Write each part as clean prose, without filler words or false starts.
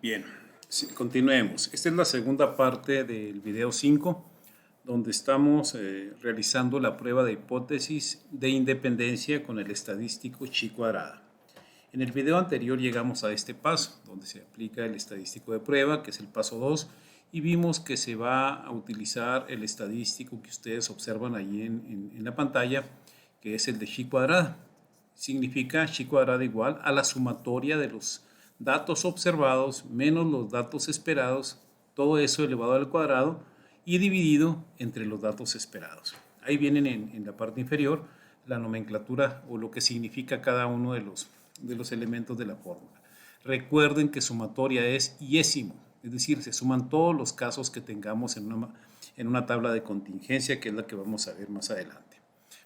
Bien, sí, continuemos. Esta es la segunda parte del video 5, donde estamos realizando la prueba de hipótesis de independencia con el estadístico chi cuadrada. En el video anterior llegamos a este paso, donde se aplica el estadístico de prueba, que es el paso 2, y vimos que se va a utilizar el estadístico que ustedes observan ahí en la pantalla, que es el de chi cuadrada. Significa chi cuadrada igual a la sumatoria de los datos observados menos los datos esperados, todo eso elevado al cuadrado y dividido entre los datos esperados. Ahí vienen en la parte inferior la nomenclatura o lo que significa cada uno de los elementos de la fórmula. Recuerden que sumatoria es iésimo, es decir, se suman todos los casos que tengamos en una tabla de contingencia, que es la que vamos a ver más adelante.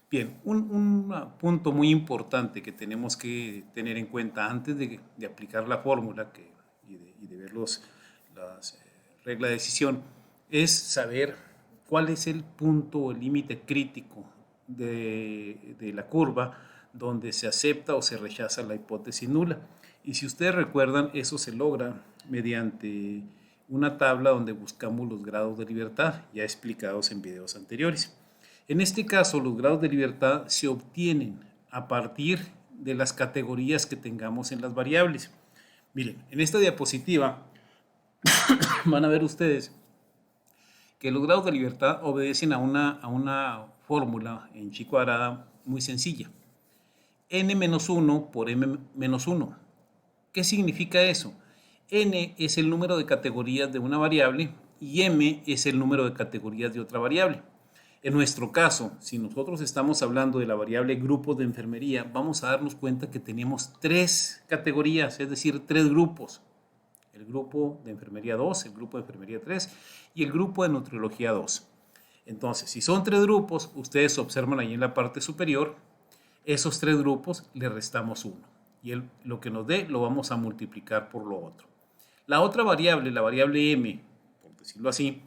Bien, un punto muy importante que tenemos que tener en cuenta antes de aplicar la fórmula y de ver las reglas de decisión es saber cuál es el punto o el límite crítico de la curva donde se acepta o se rechaza la hipótesis nula. Y si ustedes recuerdan, eso se logra mediante una tabla donde buscamos los grados de libertad, ya explicados en videos anteriores. En este caso, los grados de libertad se obtienen a partir de las categorías que tengamos en las variables. Miren, en esta diapositiva van a ver ustedes que los grados de libertad obedecen a una fórmula en chi cuadrada muy sencilla. n-1 por m-1. ¿Qué significa eso? N es el número de categorías de una variable y m es el número de categorías de otra variable. En nuestro caso, si nosotros estamos hablando de la variable grupo de enfermería, vamos a darnos cuenta que tenemos 3 categorías, es decir, 3 grupos. El grupo de enfermería 2, el grupo de enfermería 3 y el grupo de nutriología 2. Entonces, si son 3 grupos, ustedes observan ahí en la parte superior, esos 3 grupos le restamos 1. Y lo que nos dé lo vamos a multiplicar por lo otro. La otra variable, la variable m, por decirlo así,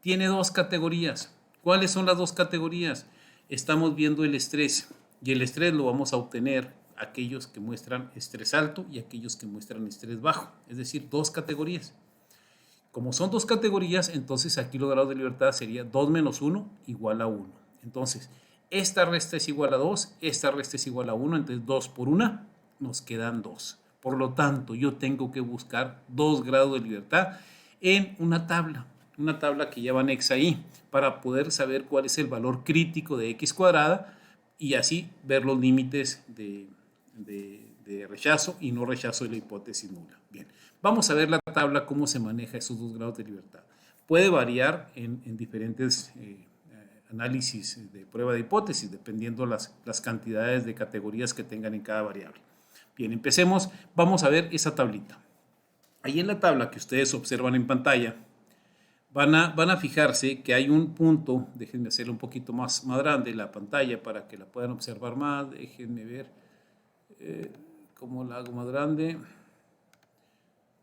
tiene 2 categorías. ¿Cuáles son las 2 categorías? Estamos viendo el estrés y el estrés lo vamos a obtener aquellos que muestran estrés alto y aquellos que muestran estrés bajo, es decir, 2 categorías. Como son 2 categorías, entonces aquí los grados de libertad sería 2 menos 1 igual a 1. Entonces, esta resta es igual a 2, esta resta es igual a 1, entonces 2 por 1 nos quedan 2. Por lo tanto, yo tengo que buscar 2 grados de libertad en una tabla que lleva anexa ahí, para poder saber cuál es el valor crítico de x cuadrada y así ver los límites de rechazo y no rechazo de la hipótesis nula. Bien, vamos a ver la tabla, cómo se maneja esos 2 grados de libertad. Puede variar en diferentes análisis de prueba de hipótesis, dependiendo las cantidades de categorías que tengan en cada variable. Bien, empecemos. Vamos a ver esa tablita. Ahí en la tabla que ustedes observan en pantalla, van a fijarse que hay un punto, déjenme hacerlo un poquito más grande la pantalla para que la puedan observar más, déjenme ver cómo la hago más grande,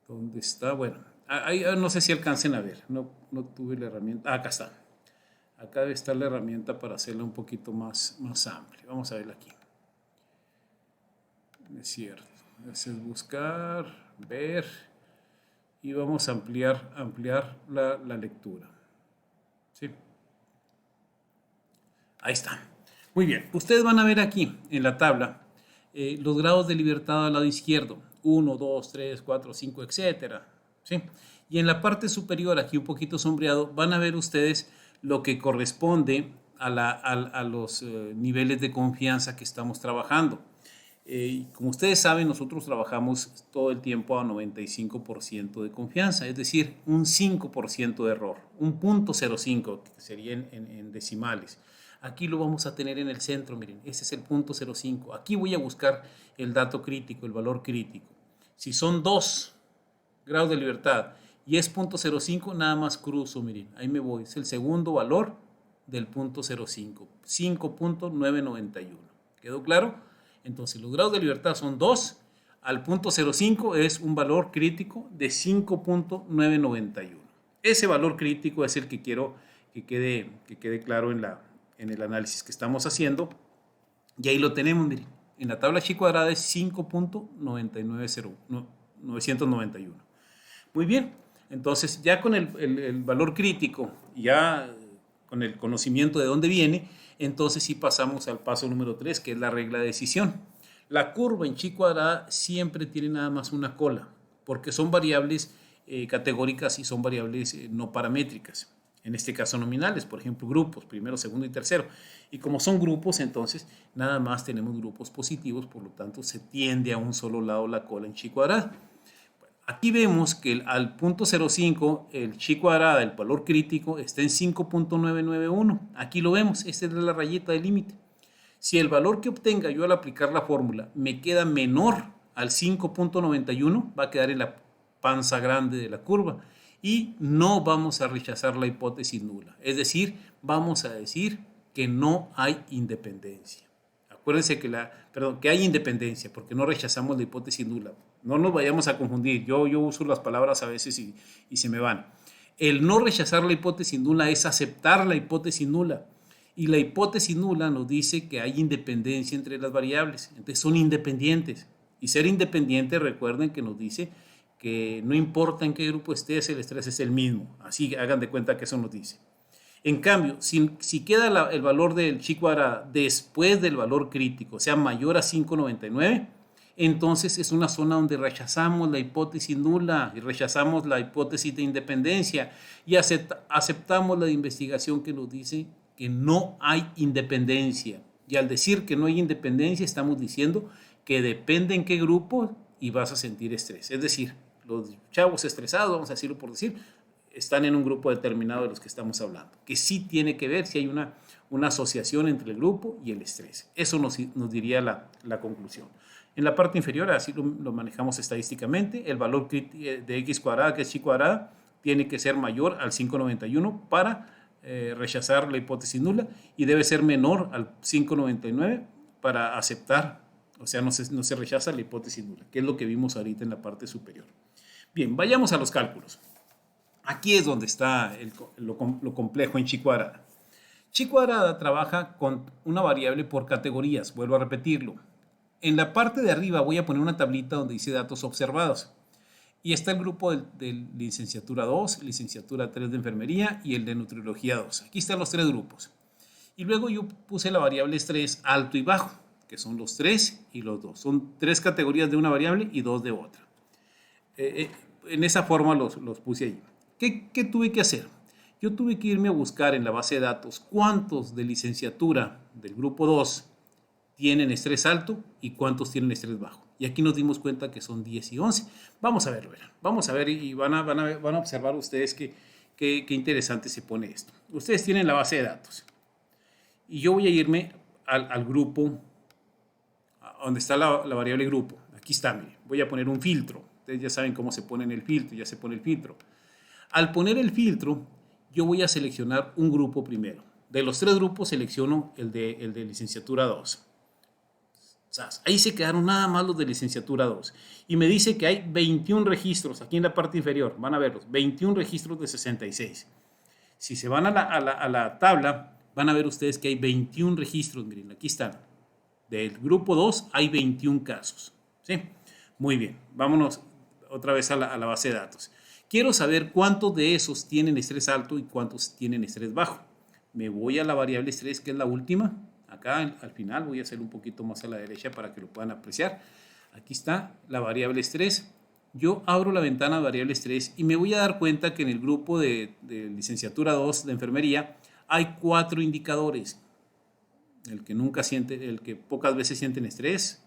¿dónde está? Bueno, ahí no sé si alcancen a ver, no tuve la herramienta, acá está, acá debe estar la herramienta para hacerla un poquito más amplia, vamos a verla aquí, es cierto, es buscar, ver, y vamos a ampliar la lectura. ¿Sí? Ahí está. Muy bien. Ustedes van a ver aquí en la tabla los grados de libertad al lado izquierdo. 1, 2, 3, 4, 5, etcétera. ¿Sí? Y en la parte superior, aquí un poquito sombreado, van a ver ustedes lo que corresponde a los niveles de confianza que estamos trabajando. Como ustedes saben, nosotros trabajamos todo el tiempo a 95% de confianza, es decir, un 5% de error, un 0.05, que sería en decimales. Aquí lo vamos a tener en el centro, miren, ese es el 0.05. Aquí voy a buscar el dato crítico, el valor crítico. Si son 2 grados de libertad y es 0.05, nada más cruzo, miren, ahí me voy, es el segundo valor del 0.05, 5.991. ¿Quedó claro? Entonces, los grados de libertad son 2, al 0.05 es un valor crítico de 5.991. Ese valor crítico es el que quiero que quede claro en el análisis que estamos haciendo. Y ahí lo tenemos, miren, en la tabla chi cuadrada es 5.991. Muy bien, entonces ya con el valor crítico, ya con el conocimiento de dónde viene, entonces sí pasamos al paso número 3, que es la regla de decisión. La curva en chi cuadrada siempre tiene nada más una cola, porque son variables categóricas y son variables no paramétricas. En este caso nominales, por ejemplo, grupos, primero, segundo y tercero. Y como son grupos, entonces nada más tenemos grupos positivos, por lo tanto se tiende a un solo lado la cola en chi cuadrada. Aquí vemos que al punto 0,5 el chi cuadrada, el valor crítico, está en 5.991. Aquí lo vemos, esta es la rayita de límite. Si el valor que obtenga yo al aplicar la fórmula me queda menor al 5.91, va a quedar en la panza grande de la curva y no vamos a rechazar la hipótesis nula. Es decir, vamos a decir que no hay independencia. Acuérdense que hay independencia, porque no rechazamos la hipótesis nula. No nos vayamos a confundir. Yo uso las palabras a veces y se me van. El no rechazar la hipótesis nula es aceptar la hipótesis nula. Y la hipótesis nula nos dice que hay independencia entre las variables. Entonces son independientes. Y ser independiente, recuerden que nos dice que no importa en qué grupo estés, el estrés es el mismo. Así hagan de cuenta que eso nos dice. En cambio, si queda el valor del chi cuadrada después del valor crítico, o sea, mayor a 5.99, entonces es una zona donde rechazamos la hipótesis nula y rechazamos la hipótesis de independencia y aceptamos la investigación que nos dice que no hay independencia. Y al decir que no hay independencia, estamos diciendo que depende en qué grupo y vas a sentir estrés. Es decir, los chavos estresados, vamos a decirlo por decir, están en un grupo determinado de los que estamos hablando, que sí tiene que ver si hay una asociación entre el grupo y el estrés. Eso nos diría la conclusión. En la parte inferior, así lo manejamos estadísticamente, el valor de x cuadrada, que es chi cuadrada, tiene que ser mayor al 5.91 para rechazar la hipótesis nula y debe ser menor al 5.99 para aceptar, o sea, no se rechaza la hipótesis nula, que es lo que vimos ahorita en la parte superior. Bien, vayamos a los cálculos. Aquí es donde está lo complejo en chi cuadrada. Chi cuadrada trabaja con una variable por categorías, vuelvo a repetirlo. En la parte de arriba voy a poner una tablita donde dice datos observados. Y está el grupo de licenciatura 2, licenciatura 3 de enfermería y el de nutriología 2. Aquí están los tres grupos. Y luego yo puse la variable estrés alto y bajo, que son los 3 y los 2. Son 3 categorías de una variable y 2 de otra. En esa forma los puse ahí. ¿Qué tuve que hacer? Yo tuve que irme a buscar en la base de datos cuántos de licenciatura del grupo 2 tienen estrés alto y cuántos tienen estrés bajo. Y aquí nos dimos cuenta que son 10 y 11. Vamos a verlo, verán. Vamos a ver y van a observar ustedes qué interesante se pone esto. Ustedes tienen la base de datos. Y yo voy a irme al grupo, donde está la variable grupo. Aquí está, miren. Voy a poner un filtro. Ustedes ya saben cómo se pone en el filtro, ya se pone el filtro. Al poner el filtro, yo voy a seleccionar un grupo primero. De los 3 grupos selecciono el de licenciatura 2. O sea, ahí se quedaron nada más los de licenciatura 2. Y me dice que hay 21 registros aquí en la parte inferior. Van a verlos, 21 registros de 66. Si se van a la tabla, van a ver ustedes que hay 21 registros. Miren, aquí están. Del grupo 2 hay 21 casos. ¿Sí? Muy bien, vámonos otra vez a la base de datos. Quiero saber cuántos de esos tienen estrés alto y cuántos tienen estrés bajo. Me voy a la variable estrés, que es la última. Acá al final voy a hacer un poquito más a la derecha para que lo puedan apreciar. Aquí está la variable estrés. Yo abro la ventana de variable estrés y me voy a dar cuenta que en el grupo de licenciatura 2 de enfermería hay 4 indicadores. El que pocas veces sienten estrés,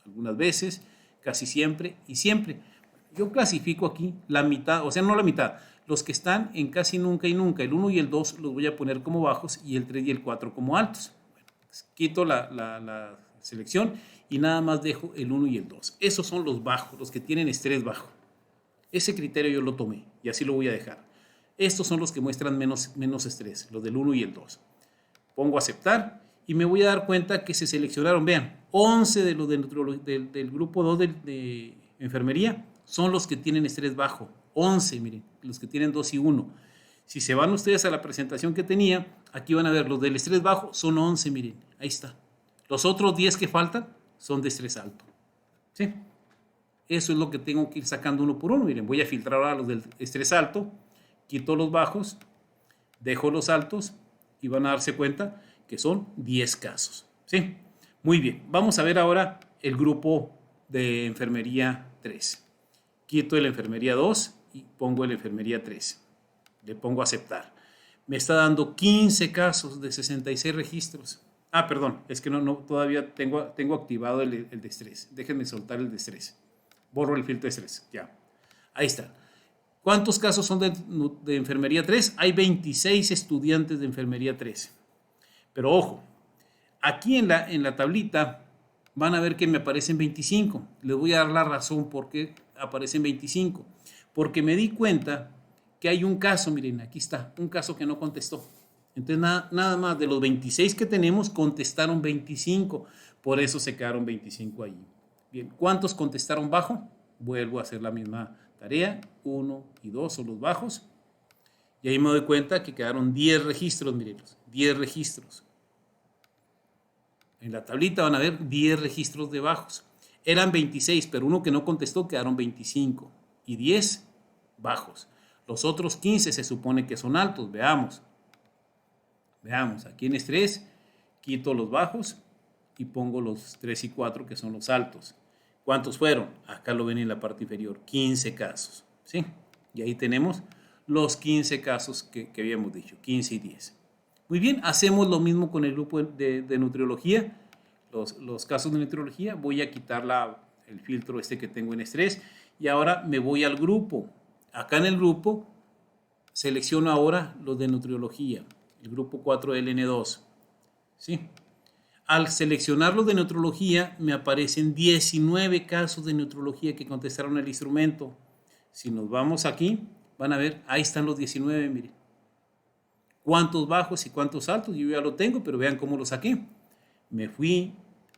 algunas veces, casi siempre y siempre. Yo clasifico aquí la mitad, o sea, no la mitad, los que están en casi nunca y nunca. El 1 y el 2 los voy a poner como bajos y el 3 y el 4 como altos. Bueno, pues quito la selección y nada más dejo el 1 y el 2. Esos son los bajos, los que tienen estrés bajo. Ese criterio yo lo tomé y así lo voy a dejar. Estos son los que muestran menos estrés, los del 1 y el 2. Pongo aceptar y me voy a dar cuenta que se seleccionaron, vean, 11 de los del grupo 2 de enfermería son los que tienen estrés bajo. 11, miren, los que tienen 2 y 1. Si se van ustedes a la presentación que tenía, aquí van a ver los del estrés bajo son 11, miren, ahí está. Los otros 10 que faltan son de estrés alto. ¿Sí? Eso es lo que tengo que ir sacando uno por uno. Miren, voy a filtrar ahora los del estrés alto, quito los bajos, dejo los altos y van a darse cuenta que son 10 casos. ¿Sí? Muy bien, vamos a ver ahora el grupo de enfermería 3. Quito el enfermería 2 y pongo el enfermería 3. Le pongo aceptar. Me está dando 15 casos de 66 registros. Ah, perdón, es que no todavía tengo activado el de estrés. Déjenme soltar el de estrés. Borro el filtro de estrés. Ya. Ahí está. ¿Cuántos casos son de enfermería 3? Hay 26 estudiantes de enfermería 3. Pero ojo, aquí en la tablita van a ver que me aparecen 25. Les voy a dar la razón por qué aparecen 25. Porque me di cuenta que hay un caso, miren, aquí está, un caso que no contestó. Entonces nada más de los 26 que tenemos contestaron 25. Por eso se quedaron 25 ahí. Bien, ¿cuántos contestaron bajo? Vuelvo a hacer la misma tarea. 1 y 2 son los bajos. Y ahí me doy cuenta que quedaron 10 registros, mírenlos, 10 registros. En la tablita van a ver 10 registros de bajos. Eran 26, pero uno que no contestó quedaron 25 y 10 bajos. Los otros 15 se supone que son altos. Veamos. Veamos, aquí en estrés quito los bajos y pongo los 3 y 4 que son los altos. ¿Cuántos fueron? Acá lo ven en la parte inferior, 15 casos. ¿Sí? Y ahí tenemos los 15 casos que habíamos dicho, 15 y 10. Muy bien, hacemos lo mismo con el grupo de nutriología. Los casos de nutriología, voy a quitar el filtro que tengo en estrés y ahora me voy al grupo. Acá en el grupo selecciono ahora los de nutriología, el grupo 4LN2. ¿Sí? Al seleccionar los de nutriología me aparecen 19 casos de nutriología que contestaron el instrumento. Si nos vamos aquí, van a ver, ahí están los 19, miren. ¿Cuántos bajos y cuántos altos? Yo ya lo tengo, pero vean cómo lo saqué. Me fui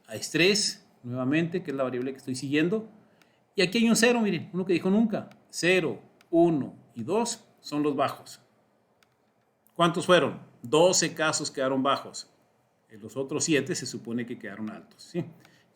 a estrés, nuevamente, que es la variable que estoy siguiendo. Y aquí hay un 0, miren, uno que dijo nunca. 0, 1 y 2 son los bajos. ¿Cuántos fueron? 12 casos quedaron bajos. En los otros 7 se supone que quedaron altos. ¿Sí?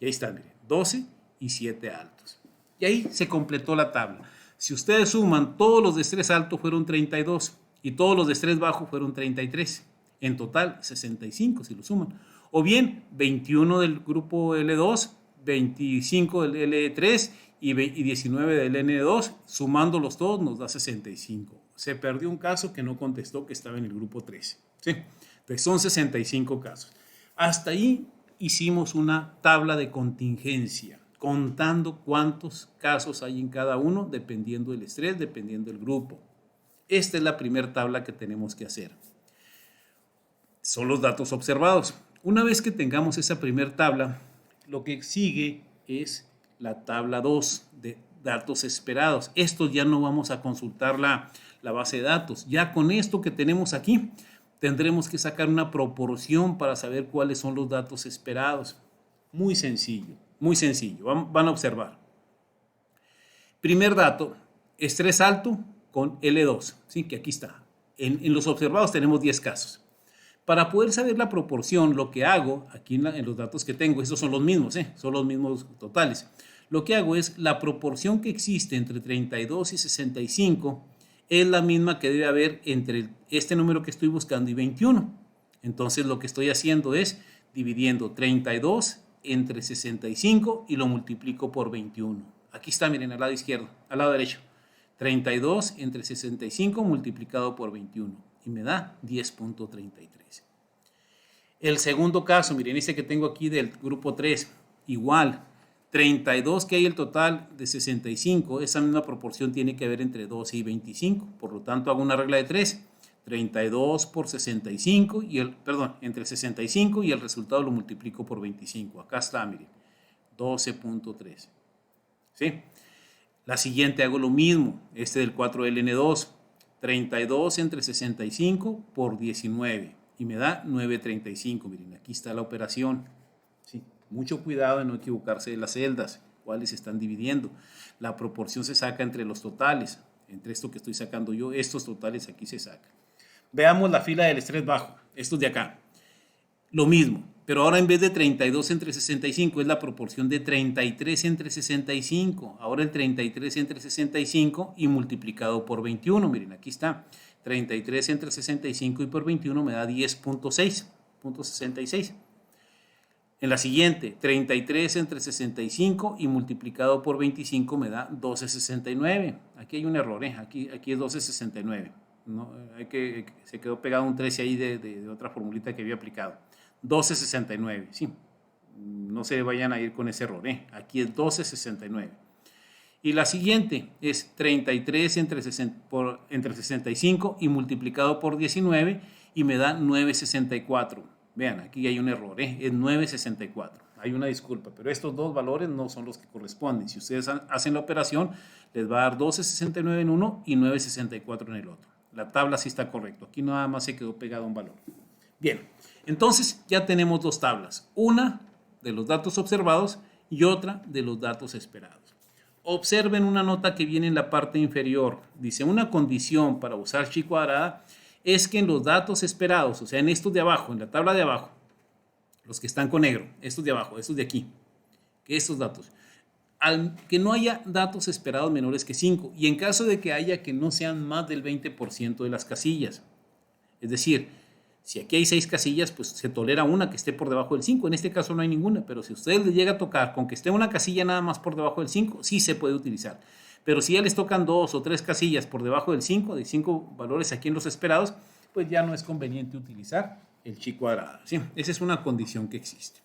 Y ahí están, miren, 12 y 7 altos. Y ahí se completó la tabla. Si ustedes suman, todos los de estrés alto fueron 32 y todos los de estrés bajo fueron 33. En total, 65 si lo suman. O bien, 21 del grupo L2, 25 del L3 y 19 del N2, sumándolos todos nos da 65. Se perdió un caso que no contestó, que estaba en el grupo 3. ¿Sí? Entonces son 65 casos. Hasta ahí hicimos una tabla de contingencia, contando cuántos casos hay en cada uno, dependiendo del estrés, dependiendo del grupo. Esta es la primera tabla que tenemos que hacer. Son los datos observados. Una vez que tengamos esa primera tabla, lo que sigue es la tabla 2 de datos esperados. Estos ya no vamos a consultar la base de datos. Ya con esto que tenemos aquí, tendremos que sacar una proporción para saber cuáles son los datos esperados. Muy sencillo, muy sencillo. Van a observar. Primer dato, estrés alto con L2, ¿sí? Que aquí está. En los observados tenemos 10 casos. Para poder saber la proporción, lo que hago, aquí en los datos que tengo, estos son los mismos, son los mismos totales. Lo que hago es la proporción que existe entre 32 y 65 es la misma que debe haber entre este número que estoy buscando y 21. Entonces lo que estoy haciendo es dividiendo 32 entre 65 y lo multiplico por 21. Aquí está, miren, al lado izquierdo, al lado derecho. 32 entre 65 multiplicado por 21 y me da 10.33. El segundo caso, miren, este que tengo aquí del grupo 3, igual, 32 que hay el total de 65, esa misma proporción tiene que haber entre 12 y 25, por lo tanto hago una regla de 3, 32 por 65, entre 65 y el resultado lo multiplico por 25, acá está, miren, 12.3, ¿sí? La siguiente hago lo mismo, del 4LN2, 32 entre 65 por 19 y me da 9.35. Miren, aquí está la operación. Sí, mucho cuidado de no equivocarse de las celdas, cuáles se están dividiendo. La proporción se saca entre los totales, entre esto que estoy sacando yo, estos totales aquí se sacan. Veamos la fila del estrés bajo, estos de acá. Lo mismo, Pero ahora en vez de 32 entre 65 es la proporción de 33 entre 65. Ahora el 33 entre 65 y multiplicado por 21. Miren, aquí está. 33 entre 65 y por 21 me da 10.6. En la siguiente, 33 entre 65 y multiplicado por 25 me da 12.69. Aquí hay un error, aquí es 12.69. ¿No? Se quedó pegado un 13 ahí de otra formulita que había aplicado. 12.69, sí. No se vayan a ir con ese error, Aquí es 12.69. Y la siguiente es 33 entre 65 y multiplicado por 19 y me da 9.64. Vean, aquí hay un error, es 9.64. Hay una disculpa, pero estos dos valores no son los que corresponden. Si ustedes hacen la operación, les va a dar 12.69 en uno y 9.64 en el otro. La tabla sí está correcta. Aquí nada más se quedó pegado un valor. Bien, entonces ya tenemos dos tablas. Una de los datos observados y otra de los datos esperados. Observen una nota que viene en la parte inferior. Dice, una condición para usar chi cuadrada es que en los datos esperados, o sea, en estos de abajo, en la tabla de abajo, los que están con negro, estos de abajo, estos de aquí, que estos datos, que no haya datos esperados menores que 5 y en caso de que haya, que no sean más del 20% de las casillas. Es decir, si aquí hay 6 casillas, pues se tolera una que esté por debajo del 5. En este caso no hay ninguna, pero si a ustedes les llega a tocar con que esté una casilla nada más por debajo del 5, sí se puede utilizar. Pero si ya les tocan 2 o 3 casillas por debajo del 5, de 5 valores aquí en los esperados, pues ya no es conveniente utilizar el chi cuadrada. ¿Sí? Esa es una condición que existe.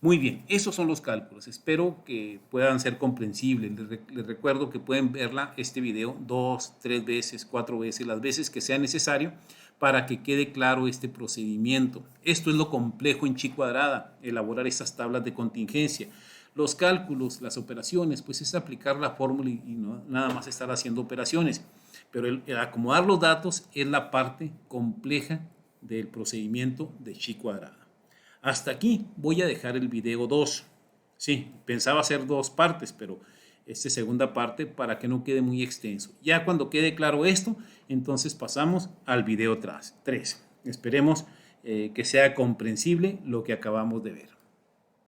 Muy bien, esos son los cálculos. Espero que puedan ser comprensibles. Les recuerdo que pueden verla, este video 2, 3 veces, 4 veces, las veces que sea necesario para que quede claro este procedimiento. Esto es lo complejo en chi cuadrada, elaborar estas tablas de contingencia. Los cálculos, las operaciones, pues es aplicar la fórmula y no nada más estar haciendo operaciones. Pero el acomodar los datos es la parte compleja del procedimiento de chi cuadrada. Hasta aquí voy a dejar el video 2. Sí, pensaba hacer 2 partes, pero esta segunda parte para que no quede muy extenso. Ya cuando quede claro esto, entonces pasamos al video 3. Esperemos que sea comprensible lo que acabamos de ver.